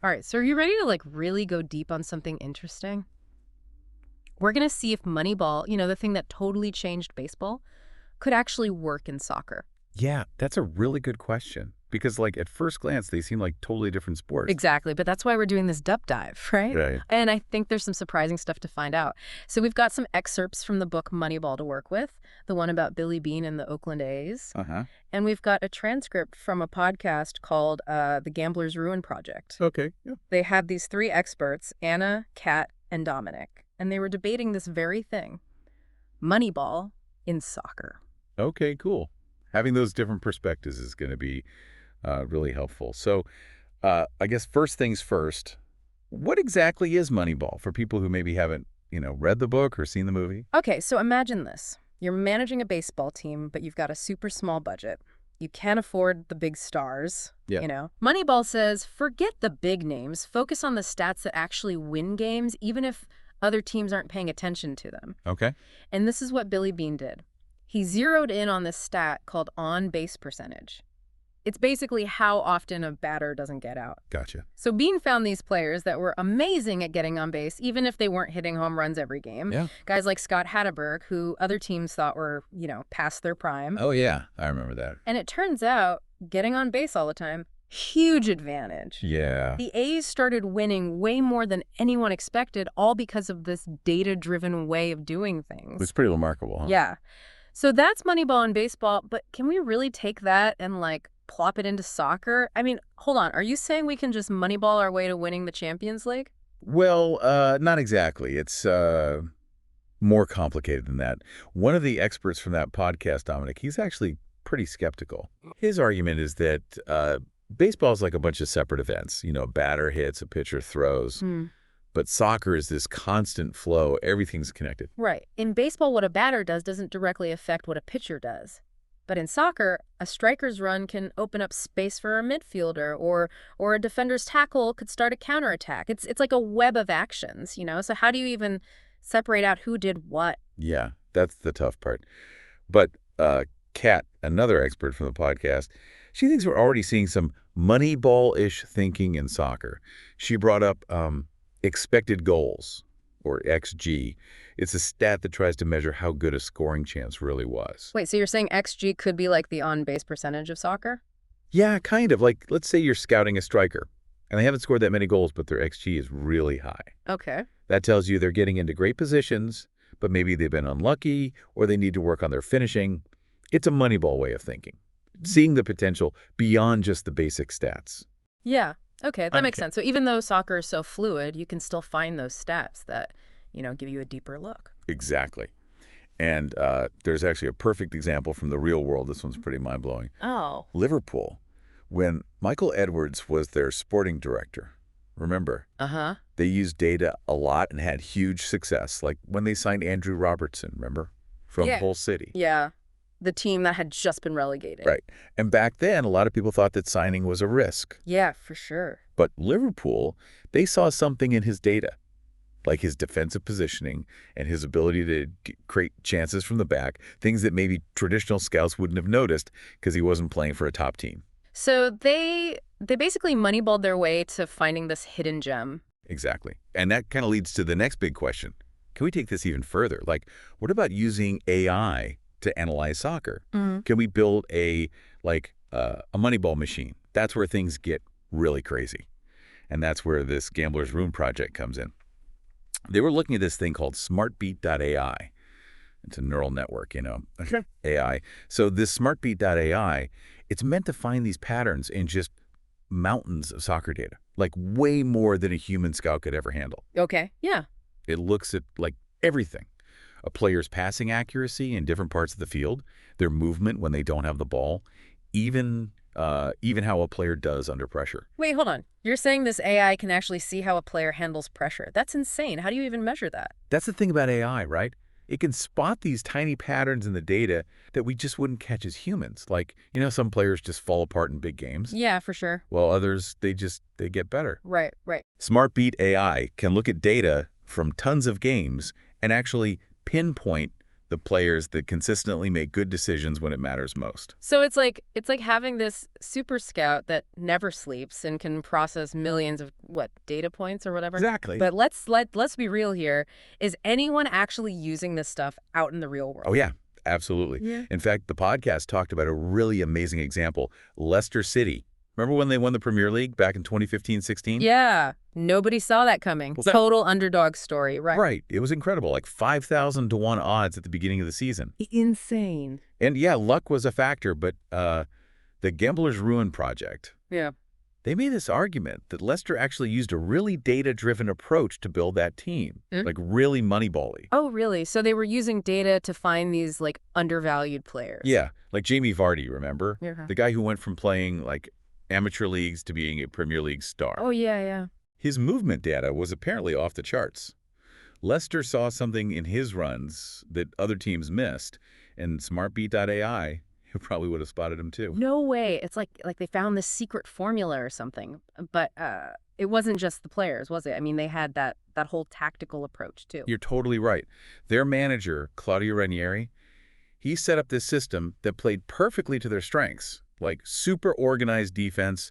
All right, so are you ready to really go deep on something interesting? We're going to see if Moneyball, the thing that totally changed baseball, could actually work in soccer. Yeah, that's a really good question because, like, at first glance, they seem like totally different sports. Exactly, but that's why we're doing this deep dive, right? Right. And I think there's some surprising stuff to find out. So we've got some excerpts from the book Moneyball to work with, the one about Billy Beane and the Oakland A's. Uh-huh. And we've got a transcript from a podcast called The Gambler's Ruin Project. Okay. Yeah. They had these three experts, Anna, Kat, and Dominic, and they were debating this very thing, Moneyball in soccer. Okay, cool. Having those different perspectives is going to be really helpful. So I guess first things first, what exactly is Moneyball for people who maybe haven't, read the book or seen the movie? Okay, so imagine this. You're managing a baseball team, but you've got a super small budget. You can't afford the big stars, Yeah. Moneyball says, forget the big names. Focus on the stats that actually win games, even if other teams aren't paying attention to them. Okay. And this is what Billy Beane did. He zeroed in on this stat called on-base percentage. It's basically how often a batter doesn't get out. Gotcha. So Beane found these players that were amazing at getting on base, even if they weren't hitting home runs every game. Yeah. Guys like Scott Hatteberg, who other teams thought were, past their prime. Oh, yeah. I remember that. And it turns out, getting on base all the time, huge advantage. Yeah. The A's started winning way more than anyone expected, all because of this data-driven way of doing things. It's pretty remarkable, huh? Yeah. So that's Moneyball in baseball, but can we really take that and, plop it into soccer? I mean, hold on. Are you saying we can just Moneyball our way to winning the Champions League? Well, not exactly. It's more complicated than that. One of the experts from that podcast, Dominic, he's actually pretty skeptical. His argument is that baseball is like a bunch of separate events. A batter hits, a pitcher throws. But soccer is this constant flow. Everything's connected. Right. In baseball, what a batter does doesn't directly affect what a pitcher does. But in soccer, a striker's run can open up space for a midfielder, or a defender's tackle could start a counterattack. It's like a web of actions, So how do you even separate out who did what? Yeah, that's the tough part. But Kat, another expert from the podcast, she thinks we're already seeing some Moneyball-ish thinking in soccer. She brought up expected goals, or XG. It's a stat that tries to measure how good a scoring chance really was. Wait, so you're saying XG could be like the on-base percentage of soccer? Yeah, kind of. Like, let's say you're scouting a striker, and they haven't scored that many goals, but their XG is really high. Okay. That tells you they're getting into great positions, but maybe they've been unlucky, or they need to work on their finishing. It's a Moneyball way of thinking, seeing the potential beyond just the basic stats. Yeah. Okay, that makes sense. So even though soccer is so fluid, you can still find those stats that, give you a deeper look. Exactly. And there's actually a perfect example from the real world. This one's pretty mind-blowing. Oh. Liverpool, when Michael Edwards was their sporting director, remember? Uh-huh. They used data a lot and had huge success, like when they signed Andrew Robertson, remember? From Hull City. Yeah. The team that had just been relegated. Right. And back then, a lot of people thought that signing was a risk. Yeah, for sure. But Liverpool, they saw something in his data, like his defensive positioning and his ability to create chances from the back, things that maybe traditional scouts wouldn't have noticed because he wasn't playing for a top team. So they basically moneyballed their way to finding this hidden gem. Exactly. And that kind of leads to the next big question. Can we take this even further? Like, what about using AI to analyze soccer? Can we build a Moneyball machine? That's where things get really crazy. And that's where this Gambler's Room project comes in. They were looking at this thing called SmartBet.AI. It's a neural network, AI. So this SmartBet.AI, it's meant to find these patterns in just mountains of soccer data, like way more than a human scout could ever handle. Okay, yeah. It looks at everything. A player's passing accuracy in different parts of the field, their movement when they don't have the ball, even how a player does under pressure. Wait, hold on. You're saying this AI can actually see how a player handles pressure. That's insane. How do you even measure that? That's the thing about AI, right? It can spot these tiny patterns in the data that we just wouldn't catch as humans. Like, some players just fall apart in big games. Yeah, for sure. While others, they get better. Right. SmartBet.AI can look at data from tons of games and actually pinpoint the players that consistently make good decisions when it matters most. So it's like having this super scout that never sleeps and can process millions of data points or whatever. Exactly. But let's be real here. Is anyone actually using this stuff out in the real Oh, world? yeah, absolutely. Yeah. In fact, the podcast talked about a really amazing example, Leicester City. Remember when they won the Premier League back in 2015-16? Yeah. Nobody saw that coming. Well, that Total underdog story, right? right. It was incredible, like 5,000 to 1 odds at the beginning of the season. Insane. And yeah, luck was a factor, but the Gambler's Ruin Project, Yeah. they made this argument that Leicester actually used a really data-driven approach to build that team, like really Moneyball-y. Oh, really? So they were using data to find these like undervalued players. Yeah, like Jamie Vardy, remember? Yeah. The guy who went from playing like amateur leagues to being a Premier League star. Oh, yeah, yeah. His movement data was apparently off the charts. Leicester saw something in his runs that other teams missed, and SmartBet.AI probably would have spotted him too. No way. It's like they found this secret formula or something. But it wasn't just the players, was it? I mean, they had that whole tactical approach too. You're totally right. Their manager, Claudio Ranieri, he set up this system that played perfectly to their strengths, like super organized defense,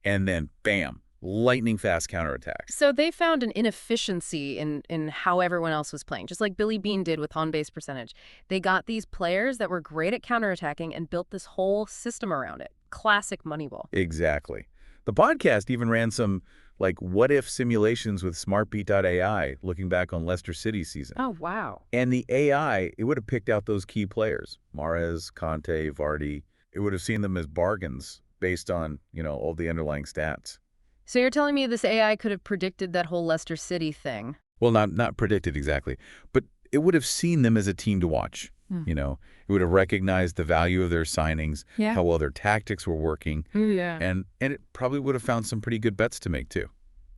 and then bam, lightning fast counterattacks. So they found an inefficiency in how everyone else was playing, just like Billy Bean did with on-base percentage. They got these players that were great at counterattacking and built this whole system around it. Classic Moneyball. Exactly. The podcast even ran some like what-if simulations with SmartBeat.ai looking back on Leicester City's season. Oh, wow. And the AI, it would have picked out those key players, Mahrez, Conte, Vardy. It would have seen them as bargains based on, all the underlying stats. So you're telling me this AI could have predicted that whole Leicester City thing? Well, not predicted exactly, but it would have seen them as a team to watch. It would have recognized the value of their signings, Yeah. how well their tactics were working, Yeah. and it probably would have found some pretty good bets to make too.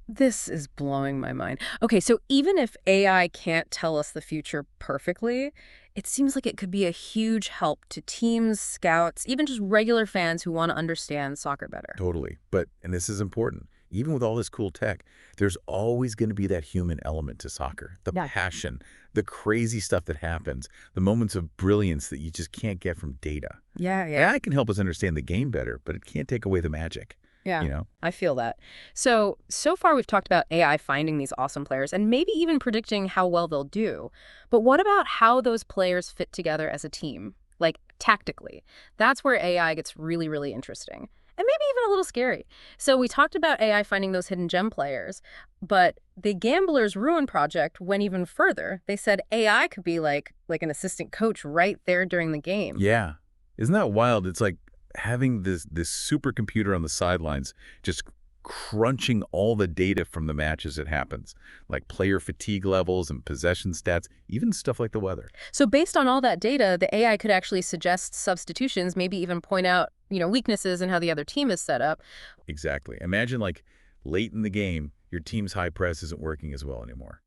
This is blowing my mind. Okay, so even if AI can't tell us the future perfectly, it seems like it could be a huge help to teams, scouts, even just regular fans who want to understand soccer better. Totally. But, and this is important, even with all this cool tech, there's always going to be that human element to soccer, the Yeah. passion, the crazy stuff that happens, the moments of brilliance that you just can't get from data. Yeah, AI can help us understand the game better, but it can't take away the magic. Yeah, I feel that. So far we've talked about AI finding these awesome players and maybe even predicting how well they'll do. But what about how those players fit together as a team, like tactically? That's where AI gets really, really interesting. And maybe even a little scary. So we talked about AI finding those hidden gem players, but the Gambler's Ruin Project went even further. They said AI could be like an assistant coach right there during the game. Yeah. Isn't that wild? It's like having this supercomputer on the sidelines just crunching all the data from the match as it happens, like player fatigue levels and possession stats, even stuff like the weather. So based on all that data, the AI could actually suggest substitutions, maybe even point out, weaknesses in how the other team is set up. Exactly. Imagine like late in the game, your team's high press isn't working as well anymore.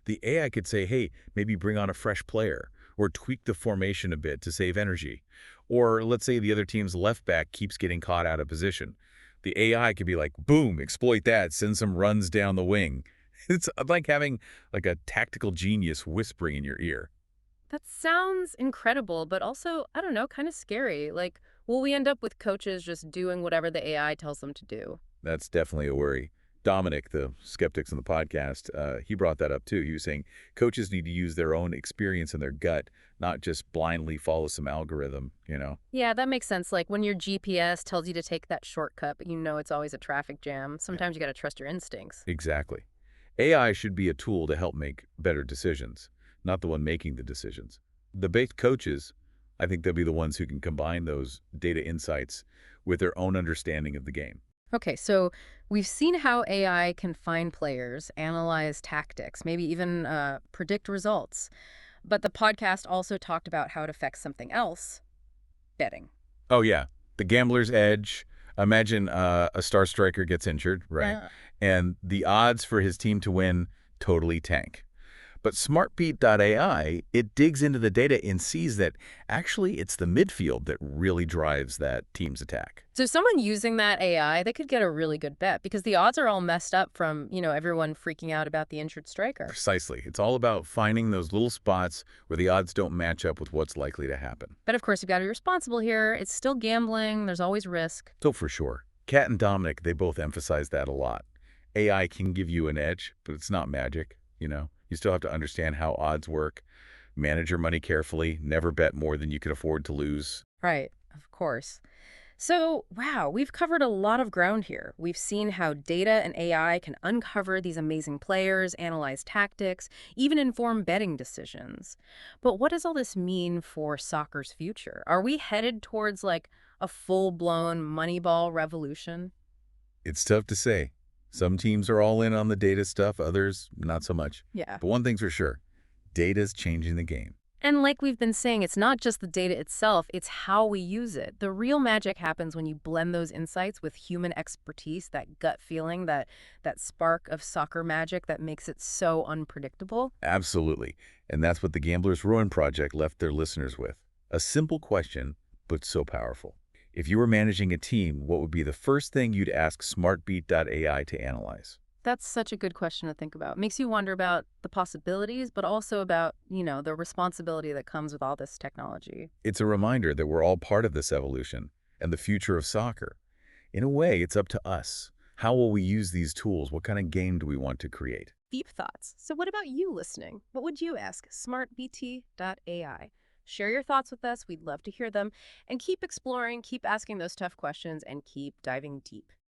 The AI could say, hey, maybe bring on a fresh player or tweak the formation a bit to save energy. Or let's say the other team's left back keeps getting caught out of position. The AI could be like, boom, exploit that, send some runs down the wing. It's like having like a tactical genius whispering in your ear. That sounds incredible, but also, I don't know, kind of scary. Like, will we end up with coaches just doing whatever the AI tells them to do? That's definitely a worry. Dominic, the skeptics in the podcast, he brought that up too. He was saying coaches need to use their own experience and their gut, not just blindly follow some algorithm, Yeah, that makes sense. Like when your GPS tells you to take that shortcut, but it's always a traffic jam. Sometimes you got to trust your instincts. Exactly. AI should be a tool to help make better decisions, not the one making the decisions. The best coaches, I think they'll be the ones who can combine those data insights with their own understanding of the game. Okay, so we've seen how AI can find players, analyze tactics, maybe even predict results. But the podcast also talked about how it affects something else, betting. Oh, yeah. The gambler's edge. Imagine a star striker gets injured, right? And the odds for his team to win totally tank. But SmartBeat.AI, it digs into the data and sees that actually it's the midfield that really drives that team's attack. So someone using that AI, they could get a really good bet because the odds are all messed up from, everyone freaking out about the injured striker. Precisely. It's all about finding those little spots where the odds don't match up with what's likely to happen. But of course, you've got to be responsible here. It's still gambling. There's always risk. So for sure, Kat and Dominic, they both emphasize that a lot. AI can give you an edge, but it's not magic, you know? You still have to understand how odds work, manage your money carefully, never bet more than you can afford to lose. Right, of course. So, wow, we've covered a lot of ground here. We've seen how data and AI can uncover these amazing players, analyze tactics, even inform betting decisions. But what does all this mean for soccer's future? Are we headed towards like a full-blown Moneyball revolution? It's tough to say. Some teams are all in on the data stuff, others not so much. Yeah. But one thing's for sure, data's changing the game. And like we've been saying, it's not just the data itself, it's how we use it. The real magic happens when you blend those insights with human expertise, that gut feeling, that spark of soccer magic that makes it so unpredictable. Absolutely. And that's what the Gamblers Ruin Project left their listeners with. A simple question, but so powerful. If you were managing a team, what would be the first thing you'd ask SmartBeat.ai to analyze? That's such a good question to think about. Makes you wonder about the possibilities, but also about, the responsibility that comes with all this technology. It's a reminder that we're all part of this evolution and the future of soccer. In a way, it's up to us. How will we use these tools? What kind of game do we want to create? Deep thoughts. So what about you listening? What would you ask smartbt.ai? Share your thoughts with us. We'd love to hear them. And keep exploring, keep asking those tough questions, and keep diving deep.